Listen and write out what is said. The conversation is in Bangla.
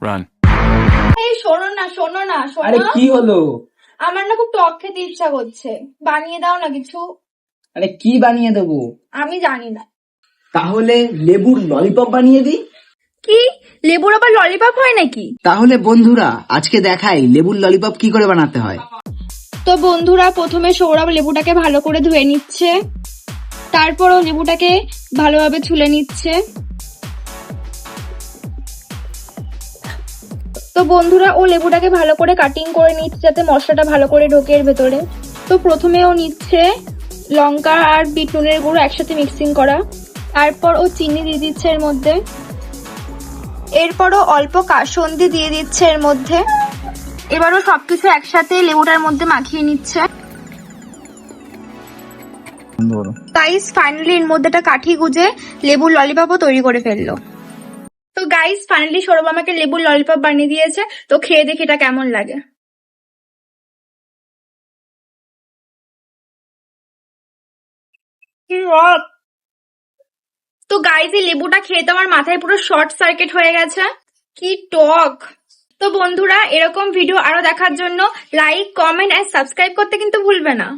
Run. এই শোনো না আরে শোনো। কি হলো? আমার না খুব টক খেতে ইচ্ছা করছে, বানিয়ে দাও না কিছু। আরে কি বানিয়ে দেবো? আমি জানি না। তাহলে লেবুর ললিপপ বানিয়ে দিই। কি, লেবুর আবার ললিপপ হয় নাকি? তাহলে বন্ধুরা আজকে দেখাই লেবুর ললিপপ কি করে বানাতে হয়। তো বন্ধুরা, প্রথমে সৌরভ লেবুটাকে ভালো করে ধুয়ে নিচ্ছে, তারপরও লেবুটাকে ভালোভাবে ছুলে নিচ্ছে। তো বন্ধুরা, ও লেবুটাকে ভালো করে কাটিং করে নিচ্ছে যাতে মশলাটা ভালো করে ঢোকে এর ভেতরে। তো প্রথমে ও নিচ্ছে লঙ্কা আর বিট নুনের গুঁড়ো একসাথে মিক্সিং করা, তারপর ও চিনি দিয়ে দিচ্ছে এর মধ্যে, এরপরও অল্প কাসুন্দি দিয়ে দিচ্ছে এর মধ্যে। এবারও সবকিছু একসাথে লেবুটার মধ্যে মাখিয়ে নিচ্ছে। গাইস, ফাইনালি এর মধ্যে একটা কাঠি গুঁজে লেবুর ললিপপও তৈরি করে ফেললো। তো গাইস, ফাইনালি সৌরভ আমাকে লেবুর ললিপপ বানিয়ে দিয়েছে। তো খেয়ে দেখি এটা কেমন লাগে। তো গাইস, এই লেবুটা খেয়ে তো আমার মাথায় পুরো শর্ট সার্কিট হয়ে গেছে। কি টক! তো বন্ধুরা, এরকম ভিডিও আরো দেখার জন্য লাইক, কমেন্ট আর সাবস্ক্রাইব করতে কিন্তু ভুলবে না।